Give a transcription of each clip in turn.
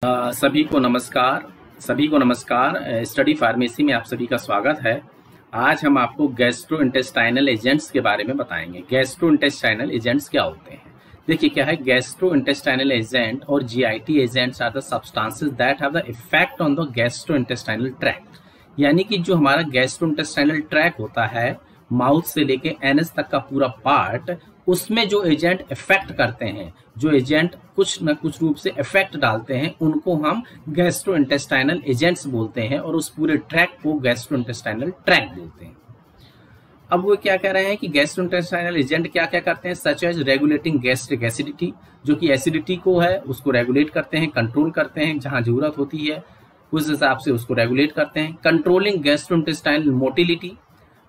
सभी को नमस्कार। स्टडी फार्मेसी में आप सभी का स्वागत है। आज हम आपको गैस्ट्रोइंटेस्टाइनल एजेंट्स के बारे में बताएंगे। गैस्ट्रोइंटेस्टाइनल एजेंट्स क्या होते हैं? देखिए क्या है, गैस्ट्रोइंटेस्टाइनल एजेंट और GIT agents are the substances that have the effect on the gastrointestinal tract. यानी कि जो हमारा गैस्ट्रोइंटेस्टाइनल ट्रैक होता है, माउथ से लेके एनस तक का पूरा पार्ट, उसमें जो एजेंट इफेक्ट करते हैं, जो एजेंट कुछ न कुछ रूप से इफेक्ट डालते हैं, उनको हम गैस्ट्रोइंटेस्टाइनल एजेंट्स बोलते हैं और उस पूरे ट्रैक को गैस्ट्रोइंटेस्टाइनल ट्रैक बोलते हैं। अब वो क्या कह रहे हैं कि गैस्ट्रोइंटेस्टाइनल एजेंट क्या क्या करते हैं, such as regulating gastric acidity, जो कि एसिडिटी को है उसको रेगुलेट करते हैं, कंट्रोल करते हैं, जहां जरूरत होती है उस हिसाब से उसको रेगुलेट करते हैं। कंट्रोलिंग गैस्ट्रोइंटेस्टाइनल मोटिलिटी,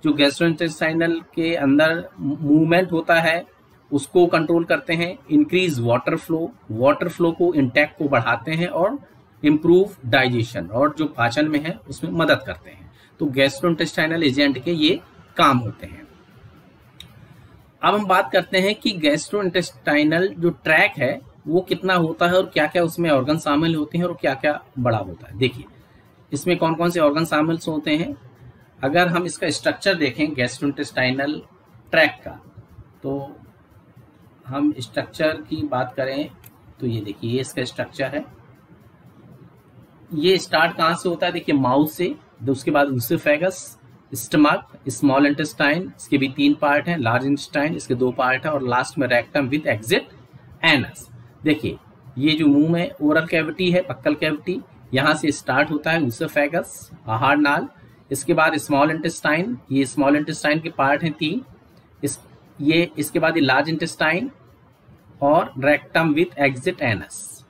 जो गैस्ट्रोइंटेस्टाइनल के अंदर मूवमेंट होता है उसको कंट्रोल करते हैं। इंक्रीज वाटर फ्लो को, इंटेक को बढ़ाते हैं और इम्प्रूव डाइजेशन, और जो पाचन में है उसमें मदद करते हैं। तो गैस्ट्रोइंटेस्टाइनल एजेंट के ये काम होते हैं। अब हम बात करते हैं कि गैस्ट्रोइंटेस्टाइनल जो ट्रैक है वो कितना होता है और क्या क्या उसमें ऑर्गन शामिल होते हैं और क्या क्या बड़ा होता है। देखिए इसमें कौन कौन से ऑर्गन शामिल होते हैं। अगर हम इसका स्ट्रक्चर देखें गैस्ट्रोइंटेस्टाइनल ट्रैक का, तो हम स्ट्रक्चर की बात करें तो ये देखिए, ये इसका स्ट्रक्चर है। ये स्टार्ट कहाँ से होता है? देखिए माउथ से, उसके बाद ईसोफेगस, स्टमक, स्मॉल इंटेस्टाइन, इसके भी 3 पार्ट हैं, लार्ज इंटेस्टाइन इसके 2 पार्ट है, और लास्ट में रेक्टम विद एग्जिट एनस। देखिए ये जो मुंह में ओरल कैविटी है, पक्कल कैविटी, यहाँ से स्टार्ट होता है ईसोफेगस, आहार नाल, इसके बाद स्मॉल इंटेस्टाइन, ये स्मॉल इंटेस्टाइन के पार्ट हैं 3, इसके बाद ये लार्ज इंटेस्टाइन और रेक्टम विथ एग्जिट एनस।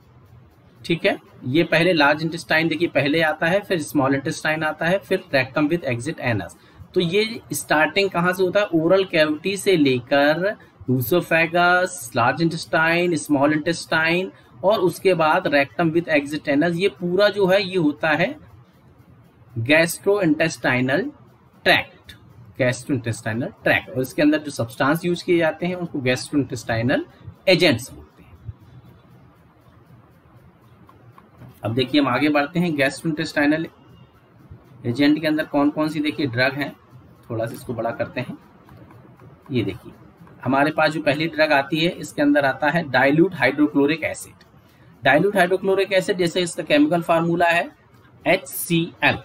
ठीक है, ये पहले लार्ज इंटेस्टाइन देखिए पहले आता है, फिर स्मॉल इंटेस्टाइन आता है, फिर रेक्टम विथ एग्जिट एनस। तो ये स्टार्टिंग कहाँ से होता है? ओरल कैविटी से लेकर oesophagus, large intestine, small intestine और उसके बाद रेक्टम विथ एग्जिट एनस। ये पूरा जो है ये होता है गैस्ट्रोइंटेस्टाइनल ट्रैक्ट, गैस्ट्रोइंटेस्टाइनल ट्रैक्ट, और इसके अंदर जो सब्सटेंस यूज किए जाते हैं उनको गैस्ट्रोइंटेस्टाइनल एजेंट्स बोलते हैं। अब देखिए हम आगे बढ़ते हैं। गैस्ट्रोइंटेस्टाइनल एजेंट के अंदर कौन कौन सी देखिए ड्रग हैं, थोड़ा सा इसको बड़ा करते हैं। ये देखिए हमारे पास जो पहली ड्रग आती है, इसके अंदर आता है dilute hydrochloric acid. Dilute hydrochloric acid, जैसे इसका केमिकल फार्मूला है HCl,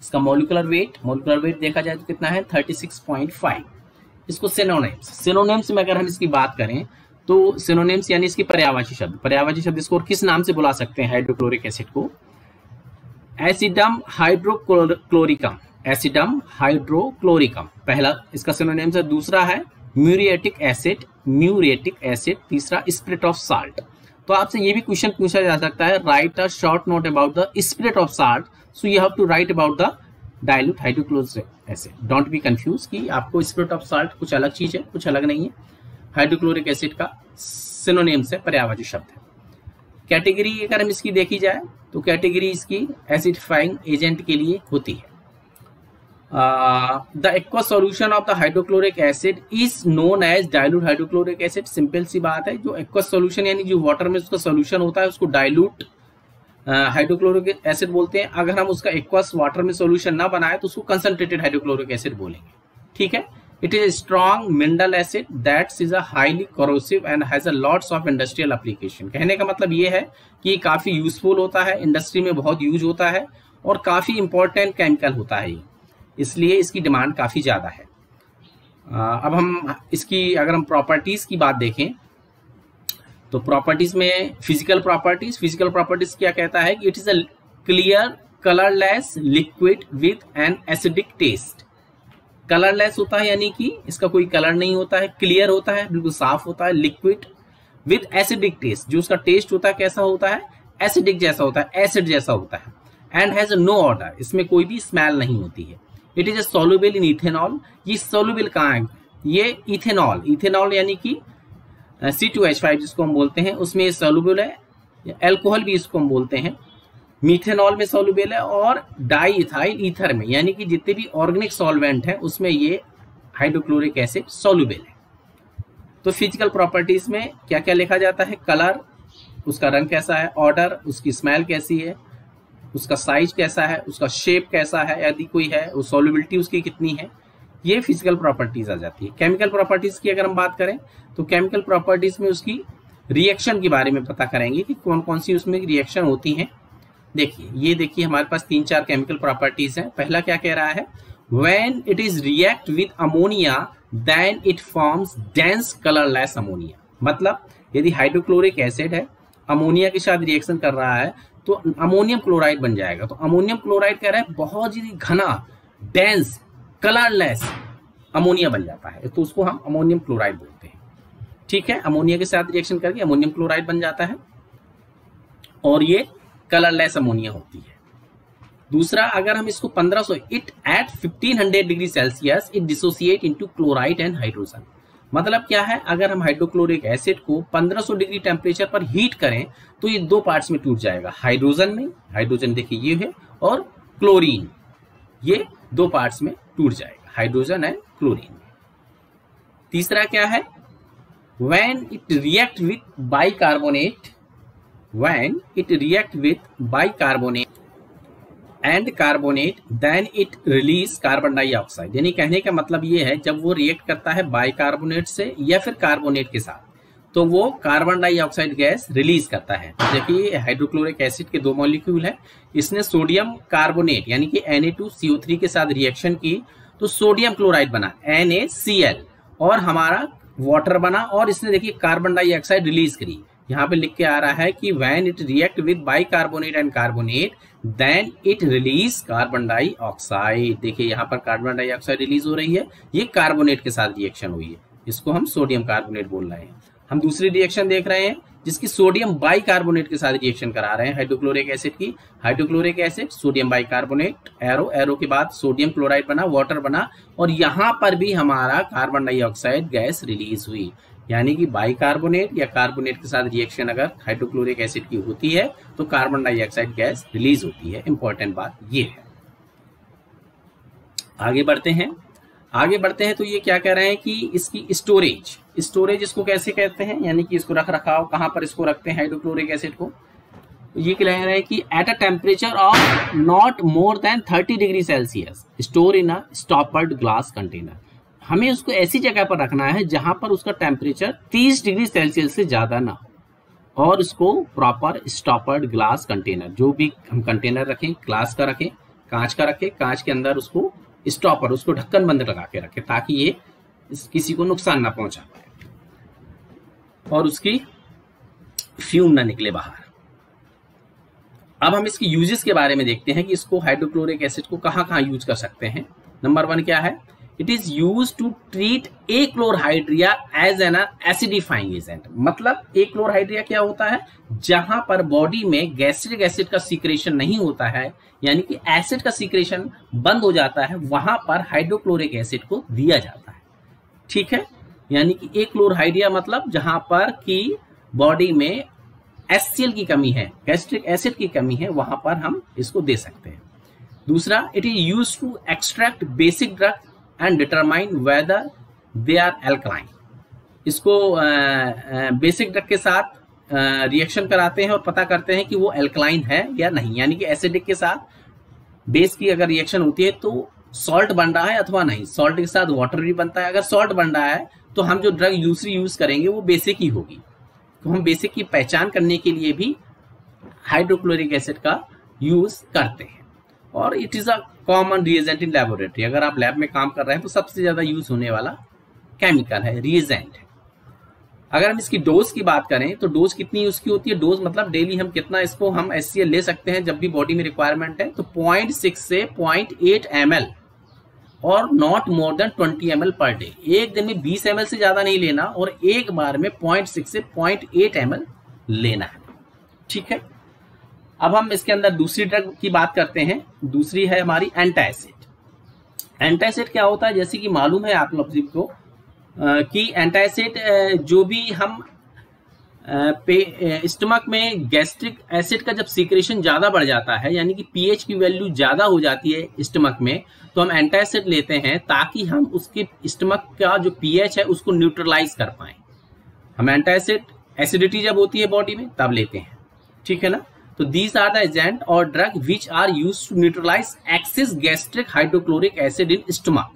इसका मोलिकुलर वेट देखा जाए तो कितना है 36.5। इसको सिनोनिम्स में अगर हम इसकी बात करें तो सिनोनिम्स यानी इसकी पर्यायवाची शब्द इसको किस नाम से बुला सकते हैं हाइड्रोक्लोरिक एसिड को? एसिडम हाइड्रोक्लोरिकम, एसिडम हाइड्रोक्लोरिकम पहला इसका सिनोनिम्स है। दूसरा है म्यूरिएटिक एसिड, तीसरा स्पिरिट ऑफ साल्ट। तो आपसे ये भी क्वेश्चन पूछा जा सकता है, write a short note about the spirit of salt, so you have to write about the dilute hydrochloric acid. Don't be confuse कि आपको स्पिरिट ऑफ साल्ट कुछ अलग चीज है, कुछ अलग नहीं है। हाइड्रोक्लोरिक एसिड का सिनोनिम से पर्यायवाची शब्द है। कैटेगरी अगर हम इसकी देखी जाए तो कैटेगरी इसकी एसिडिफाइंग एजेंट के लिए होती है। The aqua solution of the hydrochloric acid is known as dilute hydrochloric acid. Simple सी बात है, जो एक्वा सॉल्यूशन यानी जो वाटर में उसका सॉल्यूशन होता है उसको डाइल्यूट हाइड्रोक्लोरिक एसिड बोलते हैं। अगर हम उसका एक्वस वाटर में सॉल्यूशन ना बनाए तो उसको कंसंट्रेटेड हाइड्रोक्लोरिक एसिड बोलेंगे। ठीक है, it is a strong mineral acid that is a highly corrosive and has a lots of industrial application. कहने का मतलब ये है कि ये काफी यूजफुल होता है, इंडस्ट्री में बहुत यूज होता है और काफी इंपॉर्टेंट केमिकल होता है ये, इसलिए इसकी डिमांड काफी ज्यादा है। अब हम इसकी अगर हम प्रॉपर्टीज की बात देखें तो प्रॉपर्टीज में फिजिकल प्रॉपर्टीज क्या कहता है कि it is a clear colourless liquid with an acidic taste. Colourless होता है यानी कि इसका कोई कलर नहीं होता है, क्लियर होता है, बिल्कुल साफ होता है, लिक्विड विद एसिडिक टेस्ट, जो उसका टेस्ट होता है कैसा होता है? एसिडिक जैसा होता है, एसिड जैसा होता है। एंड हैज नो ऑर्डर, इसमें कोई भी स्मेल नहीं होती है। It is soluble in ethanol. ये सॉल्युबल कहाँ है? ये इथेनॉल यानी कि C2H5 जिसको हम बोलते हैं, उसमें सॉल्युबल है। एल्कोहल भी इसको हम बोलते हैं, मीथेनॉल में सॉल्युबल है, और डाई इथाइल ईथर में, यानी कि जितने भी ऑर्गेनिक सॉल्वेंट हैं उसमें ये हाइड्रोक्लोरिक एसिड सॉल्युबल है। तो फिजिकल प्रॉपर्टीज में क्या क्या लिखा जाता है? कलर, उसका रंग कैसा है, ऑर्डर, उसकी स्मेल कैसी है, उसका साइज कैसा है, उसका शेप कैसा है, यदि कोई है, वो सॉल्युबिलिटी उसकी कितनी है, ये फिजिकल प्रॉपर्टीज आ जाती है। केमिकल प्रॉपर्टीज की अगर हम बात करें तो केमिकल प्रॉपर्टीज में उसकी रिएक्शन के बारे में पता करेंगे कि कौन कौन सी उसमें रिएक्शन होती हैं। देखिए, ये देखिए हमारे पास 3-4 केमिकल प्रॉपर्टीज हैं। पहला क्या कह रहा है, when it is react with ammonia then it forms dense colourless ammonia. मतलब यदि हाइड्रोक्लोरिक एसिड है, अमोनिया के साथ रिएक्शन कर रहा है तो अमोनियम क्लोराइड बन जाएगा। तो अमोनियम क्लोराइड कह रहा है बहुत ही घना, डेंस, कलरलेस अमोनिया बन जाता है, तो उसको हम अमोनियम क्लोराइड बोलते हैं। ठीक है, अमोनिया के साथ रिएक्शन करके अमोनियम क्लोराइड बन जाता है और ये कलरलेस अमोनिया होती है। दूसरा, अगर हम इसको 1500 it at 1500 degree Celsius it dissociate into chloride and hydrogen. मतलब क्या है, अगर हम हाइड्रोक्लोरिक एसिड को 1500 डिग्री टेम्परेचर पर हीट करें तो ये 2 पार्ट्स में टूट जाएगा, हाइड्रोजन में, हाइड्रोजन देखिए ये है, और क्लोरीन, ये 2 पार्ट्स में टूट जाएगा, हाइड्रोजन एंड क्लोरीन। तीसरा क्या है, when it react with bicarbonate and carbonate then it release carbon dioxide. यानी कहने का मतलब ये है, जब वो रिएक्ट करता है बाइकार्बोनेट से या फिर कार्बोनेट के साथ तो वो कार्बन डाइऑक्साइड गैस रिलीज करता है। देखिए हाइड्रोक्लोरिक एसिड के 2 मॉलिक्यूल है, इसने सोडियम कार्बोनेट यानी कि Na2CO3 के साथ रिएक्शन की तो सोडियम क्लोराइड बना NaCl और हमारा वाटर बना, और इसने देखिए कार्बन डाइऑक्साइड रिलीज करी। यहाँ पे लिख के आ रहा है कि when it react with bicarbonate and carbonate then it release carbon dioxide. देखिए यहाँ पर कार्बन डाइऑक्साइड रिलीज हो रही है, ये कार्बोनेट के साथ रिएक्शन हुई है, इसको हम सोडियम कार्बोनेट बोल रहे हैं। हम दूसरी रिएक्शन देख रहे हैं जिसकी सोडियम बाइकार्बोनेट के साथ रिएक्शन करा रहे हैं हाइड्रोक्लोरिक एसिड की। Hydrochloric acid, sodium bicarbonate, arrow के बाद सोडियम क्लोराइड बना, वाटर बना, और यहां पर भी हमारा कार्बन डाइऑक्साइड गैस रिलीज हुई। यानी कि बाइकार्बोनेट या कार्बोनेट के साथ रिएक्शन अगर हाइड्रोक्लोरिक एसिड की होती है तो कार्बन डाइऑक्साइड गैस रिलीज होती है। इंपॉर्टेंट बात ये है। आगे बढ़ते हैं तो ये क्या कह रहे हैं कि इसकी स्टोरेज इसको कैसे कहते हैं, यानी कि इसको रख रखाव, कहां पर इसको रखते हैं हाइड्रोक्लोरिक एसिड को। ये कह रहे हैं कि at a temperature of not more than 30 degree Celsius store in a स्टॉपर्ड glass container. हमें उसको ऐसी जगह पर रखना है जहां पर उसका टेम्परेचर 30 डिग्री सेल्सियस से ज्यादा ना हो, और उसको प्रॉपर स्टॉपर्ड ग्लास कंटेनर, जो भी हम कंटेनर रखें, ग्लास का रखें, कांच का रखें, कांच के अंदर उसको स्टॉपर, उसको ढक्कन बंद लगा के रखें ताकि ये किसी को नुकसान ना पहुंचा पाए और उसकी फ्यूम ना निकले बाहर। अब हम इसकी यूजेस के बारे में देखते हैं कि इसको हाइड्रोक्लोरिक एसिड को कहां कहां यूज कर सकते हैं। नंबर 1 क्या है, it is use to treat achlorhydria as an acidifying agent. मतलब एक्लोरहाइड्रिया क्या होता है, जहां पर बॉडी में गैस्ट्रिक एसिड का सीक्रेशन नहीं होता है, यानी कि एसिड का सीक्रेशन बंद हो जाता है, वहां पर हाइड्रोक्लोरिक एसिड को दिया जाता है। ठीक है, यानी कि एक्लोरहाइड्रिया मतलब जहां पर की बॉडी में HCl की कमी है, गैस्ट्रिक एसिड की कमी है, वहां पर हम इसको दे सकते हैं। दूसरा, it is use to extract basic drug and determine whether they are alkaline. इसको बेसिक ड्रग के साथ रिएक्शन कराते हैं और पता करते हैं कि वो एल्कलाइन है या नहीं, यानी कि एसिडिक के साथ बेस की अगर रिएक्शन होती है तो सॉल्ट बन रहा है अथवा नहीं, सॉल्ट के साथ वाटर भी बनता है। अगर सॉल्ट बन रहा है तो हम जो ड्रग दूसरी यूज करेंगे वो बेसिक ही होगी। तो हम बेसिक की पहचान करने के लिए भी हाइड्रोक्लोरिक एसिड का यूज करते हैं, और it is a common reagent in laboratory. अगर आप लैब में काम कर रहे हैं तो सबसे ज्यादा यूज होने वाला केमिकल है, रिएजेंट है। अगर हम इसकी डोज की बात करें तो डोज कितनी उसकी होती है, डोज मतलब डेली हम कितना इसको हम HCl ले सकते हैं जब भी बॉडी में रिक्वायरमेंट है, तो 0.6 से 0.8 ml और not more than 20 ml per day. एक दिन में 20 ml से ज्यादा नहीं लेना और एक बार में 0.6 से 0.8 ml लेना है। ठीक है, अब हम इसके अंदर दूसरी ड्रग की बात करते हैं। दूसरी है हमारी एंटासिड। एंटासिड क्या होता है, जैसे कि मालूम है आप लोग को कि एंटासिड जो भी हम स्टमक में गैस्ट्रिक एसिड का जब सीक्रेशन ज्यादा बढ़ जाता है, यानी कि पीएच की वैल्यू ज्यादा हो जाती है स्टमक में, तो हम एंटासिड लेते हैं ताकि हम उसके स्टमक का जो पीएच है उसको न्यूट्रलाइज कर पाए। हम एंटासिड एसिडिटी जब होती है बॉडी में तब लेते हैं, ठीक है ना। तो दीज आर द एजेंट और drug which are used to neutralize excess gastric hydrochloric acid in stomach.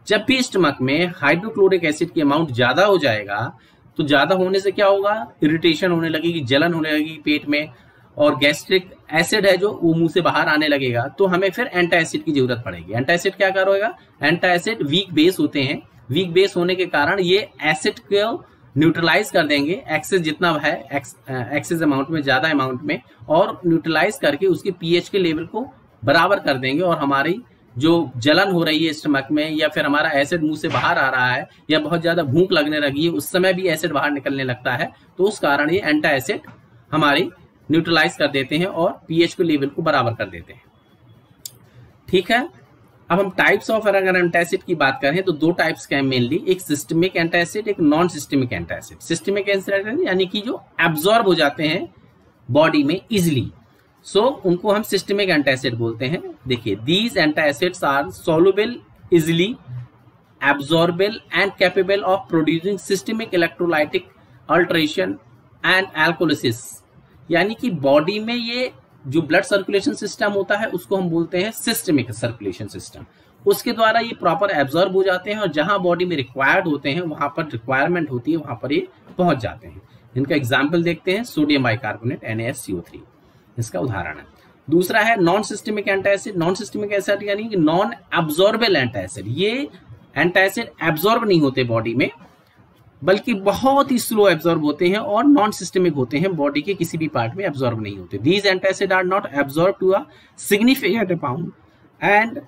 जब भी स्टमक में हाइड्रोक्लोरिक एसिड की अमाउंट ज्यादा हो जाएगा तो ज्यादा होने से क्या होगा, इरिटेशन होने लगेगी, जलन होने लगेगी पेट में, और गैस्ट्रिक एसिड है जो वो मुंह से बाहर आने लगेगा, तो हमें फिर एंटासिड की जरूरत पड़ेगी। एंटासिड क्या करेगा, एंटासिड वीक बेस होते हैं, वीक बेस होने के कारण ये एसिड को न्यूट्रलाइज कर देंगे, एक्सेस जितना है एक्सेस अमाउंट में, ज्यादा अमाउंट में, और न्यूट्रलाइज करके उसके पीएच के लेवल को बराबर कर देंगे, और हमारी जो जलन हो रही है स्टमक में, या फिर हमारा एसिड मुंह से बाहर आ रहा है, या बहुत ज्यादा भूख लगने लगी है, उस समय भी एसिड बाहर निकलने लगता है, तो उस कारण ये एंटासिड हमारी न्यूट्रलाइज कर देते हैं और पीएच के लेवल को बराबर कर देते हैं, ठीक है। अब हम टाइप्स ऑफ अगर एंटासिड की बात करें तो दो टाइप्स का है मेनली, एक सिस्टमिक एंटासिड, एक non systemic antacid. Systemic antacid यानी कि जो एब्जॉर्ब हो जाते हैं बॉडी में इजिली, सो उनको हम सिस्टमिक एंटासिड बोलते हैं। देखिए, these antacids are soluble, easily absorbable and capable of producing systemic electrolytic alteration and alkalosis. यानी कि बॉडी में ये जो ब्लड सर्कुलेशन सिस्टम होता है उसको हम बोलते हैं सिस्टमिक सर्कुलेशन सिस्टम, उसके द्वारा ये प्रॉपर एब्जॉर्ब हो जाते हैं, और जहां बॉडी में रिक्वायर्ड होते हैं, वहां पर रिक्वायरमेंट होती है, वहां पर ये पहुंच जाते हैं। इनका एग्जाम्पल देखते हैं, सोडियम बाइकार्बोनेट NaSCO3 इसका उदाहरण है। दूसरा है non systemic antacid. Non systemic acid यानी कि नॉन एब्जॉर्बेबल एंटासिड। ये एंटासिड एब्जॉर्ब नहीं होते बॉडी में, बल्कि बहुत ही स्लो एब्जॉर्ब होते हैं और नॉन सिस्टमिक होते हैं, बॉडी के किसी भी पार्ट में एब्जॉर्ब नहीं होते। These antacid are not absorb to a significant amount and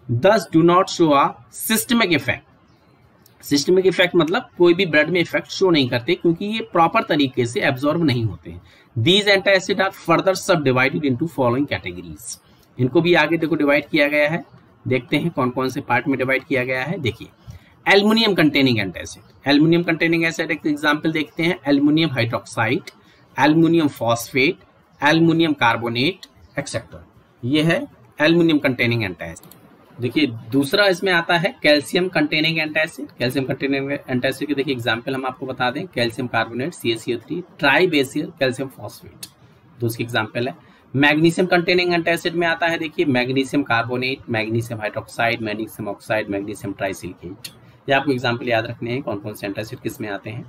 thus do not show a systemic effect. Systemic effect मतलब कोई भी ब्लड में इफेक्ट शो नहीं करते, क्योंकि ये प्रॉपर तरीके से एब्जॉर्ब नहीं होते हैं। दीज एंटासिड आर फर्दर सब डिवाइडेड इनटू फॉलोइंग कैटेगरीज। इनको भी आगे देखो डिवाइड किया गया है, देखते हैं कौन कौन से पार्ट में डिवाइड किया गया है। देखिए, aluminium containing antacid. Aluminium containing acid एक एग्जांपल देखते हैं, aluminium hydroxide, aluminium phosphate, aluminium carbonate etcetera. ये है एल्युमिनियम कंटेनिंग एंटासिड। देखिए, दूसरा इसमें आता है calcium containing antacid. Calcium containing antacid के देखिए एग्जांपल हम आपको बता दें, calcium carbonate CaCO3, tribasic calcium phosphate, तो उसकी एग्जांपल है। मैग्नीशियम कंटेनिंग एंटासिड में आता है, देखिए magnesium carbonate, magnesium hydroxide, magnesium oxide, magnesium trisilicate. ये आपको एग्जांपल याद रखने हैं कौन कौन से एंटासिड किस में आते हैं।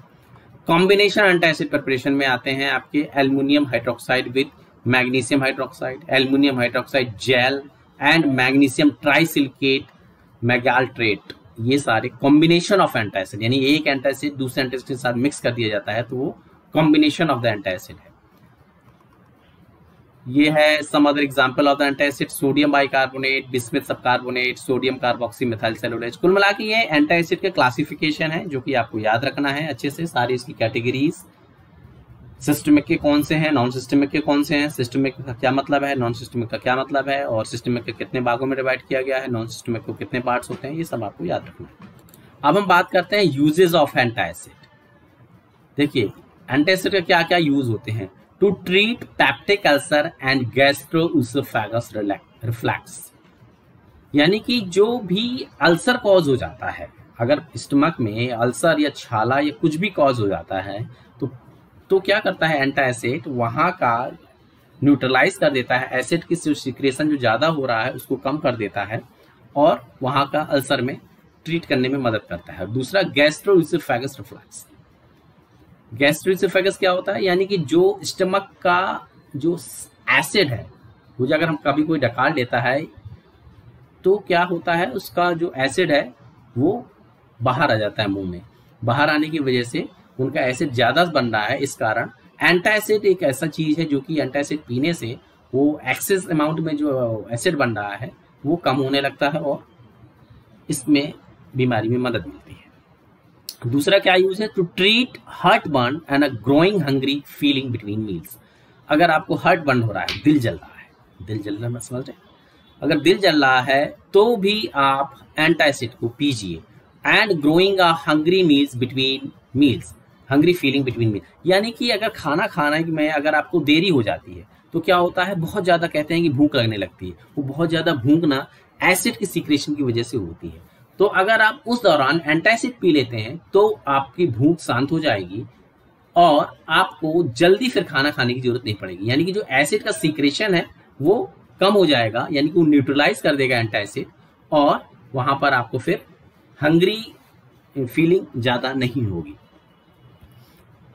कॉम्बिनेशन एंटासिड प्रिपरेशन में आते हैं आपके aluminium hydroxide with magnesium hydroxide, aluminium hydroxide gel and magnesium trisilicate magaldrate. ये सारे कॉम्बिनेशन ऑफ एंटासिड, यानी एक एंटासिड दूसरे एंटासिड के साथ मिक्स कर दिया जाता है, तो वो कॉम्बिनेशन ऑफ द एंटासिड है। ये है some other example of the antacid, sodium bicarbonate, bismuth subcarbonate, sodium carboxy methyl cellulose. कुल मिला के ये एंटासिड के क्लासिफिकेशन है जो कि आपको याद रखना है अच्छे से, सारी इसकी कैटेगरीज, सिस्टमिक के कौन से हैं, नॉन सिस्टमिक के कौन से हैं, सिस्टमिक का क्या मतलब है, नॉन सिस्टमिक का क्या मतलब है, और सिस्टमिक के कितने भागों में डिवाइड किया गया है, नॉन सिस्टमिक को कितने पार्ट्स होते हैं, ये सब आपको याद रखना है। अब हम बात करते हैं यूजेस ऑफ एंटासिड। देखिए, एंटासिड का क्या क्या यूज होते हैं। To treat peptic ulcer and gastroesophageal reflux, यानी कि जो भी अल्सर कॉज हो जाता है, अगर स्टमक में अल्सर या छाला या कुछ भी कॉज हो जाता है, तो क्या करता है एंटासिड, वहां का न्यूट्रलाइज कर देता है, एसिड की सिक्रेशन जो ज्यादा हो रहा है उसको कम कर देता है, और वहां का अल्सर में ट्रीट करने में मदद करता है। दूसरा गैस्ट्रोइसोफेगस रिफ्लक्स। गैस्ट्रोइसोफेगस क्या होता है, यानी कि जो स्टमक का जो एसिड है वो अगर हम कभी कोई डकार लेता है तो क्या होता है, उसका जो एसिड है वो बाहर आ जाता है मुंह में। बाहर आने की वजह से उनका एसिड ज्यादा बन रहा है, इस कारण एंटासिड एक ऐसा चीज है जो कि एंटासिड पीने से वो एक्सेस अमाउंट में जो एसिड बन रहा है वो कम होने लगता है और इसमें बीमारी में मदद मिलती है। दूसरा क्या यूज है, to treat heartburn and a growing hungry feeling between meals. अगर आपको हार्ट बर्न हो रहा है, दिल जल रहा है, दिल जल रहा है समझ रहे, अगर दिल जल रहा है तो भी आप एंटासिड को पीजिए। And growing a hungry meals between meals, hungry feeling between meal, यानी कि अगर खाना खाने में अगर आपको देरी हो जाती है तो क्या होता है, बहुत ज्यादा कहते हैं कि भूख लगने लगती है, वो बहुत ज्यादा भूख ना एसिड की सीक्रेशन की वजह से होती है। तो अगर आप उस दौरान एंटासिड पी लेते हैं तो आपकी भूख शांत हो जाएगी और आपको जल्दी फिर खाना खाने की जरूरत नहीं पड़ेगी, यानी कि जो एसिड का सीक्रेशन है वो कम हो जाएगा, यानी कि वो न्यूट्रलाइज कर देगा एंटासिड, और वहां पर आपको फिर हंग्री फीलिंग ज्यादा नहीं होगी।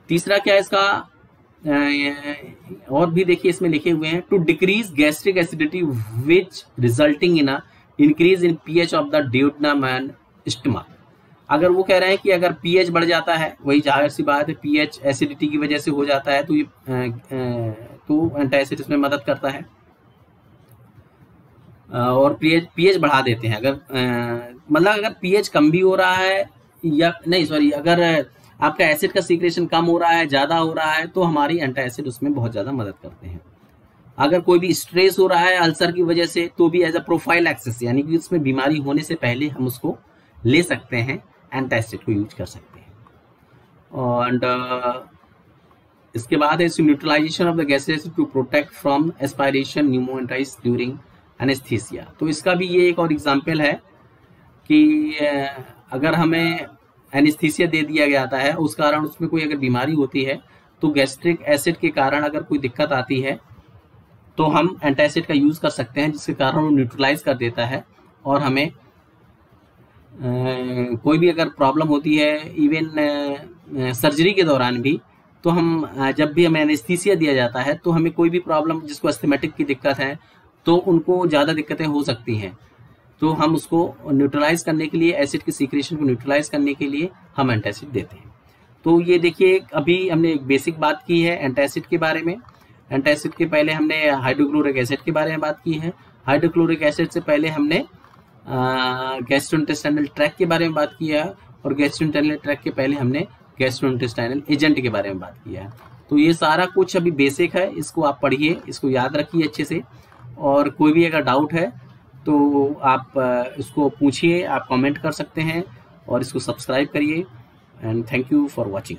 तीसरा क्या है इसका, और भी देखिए इसमें लिखे हुए हैं, to decrease gastric acidity which resulting in increase in pH of the duodenum and stomach. अगर वो कह रहे हैं कि अगर पीएच बढ़ जाता है, वही जाहिर सी बात है, पीएच एसिडिटी की वजह से हो जाता है, तो ये तो एंटासिड इसमें मदद करता है और पीएच बढ़ा देते हैं। अगर मतलब अगर पीएच कम भी हो रहा है या नहीं, सॉरी, अगर आपका एसिड का सीक्रेशन कम हो रहा है, ज्यादा हो रहा है, तो हमारी एंटासिड उसमें बहुत ज्यादा मदद करते हैं। अगर कोई भी स्ट्रेस हो रहा है अल्सर की वजह से, तो भी एज अ प्रोफाइलैक्सिस, यानी कि उसमें बीमारी होने से पहले हम उसको ले सकते हैं, एंटासिड को यूज कर सकते हैं। और इसके बाद है neutralisation of the gases to protect from aspiration pneumonitis during anaesthesia. तो इसका भी ये एक और एग्जाम्पल है कि अगर हमें एनेस्थीसिया दे दिया जाता है, उस कारण उसमें कोई अगर बीमारी होती है, तो गैस्ट्रिक एसिड के कारण अगर कोई दिक्कत आती है, तो हम एंटासिड का यूज कर सकते हैं, जिसके कारण वो न्यूट्रलाइज कर देता है और हमें कोई भी अगर प्रॉब्लम होती है, इवन सर्जरी के दौरान भी, तो हम जब भी हमें एनेस्थीसिया दिया जाता है, तो हमें कोई भी प्रॉब्लम, जिसको अस्थमेटिक की दिक्कत है, तो उनको ज़्यादा दिक्कतें हो सकती हैं, तो हम उसको न्यूट्रलाइज करने के लिए, एसिड की सीक्रेशन को न्यूट्रलाइज करने के लिए हम एंटासिड देते हैं। तो ये देखिए, अभी हमने एक बेसिक बात की है एंटासिड के बारे में। एंटासिड के पहले हमने हाइड्रोक्लोरिक एसिड के बारे में बात की है। हाइड्रोक्लोरिक एसिड से पहले हमने गैस्ट्रोइंटेस्टाइनल ट्रैक्ट के बारे में बात किया है, और गैस्ट्रोइंटेस्टाइनल ट्रैक्ट के पहले हमने गैस्ट्रोइंटेस्टाइनल एजेंट के बारे में बात किया है। तो ये सारा कुछ अभी बेसिक है, इसको आप पढ़िए, इसको याद रखिए अच्छे से, और कोई भी अगर डाउट है तो आप इसको पूछिए, आप कमेंट कर सकते हैं, और इसको सब्सक्राइब करिए। And thank you for watching.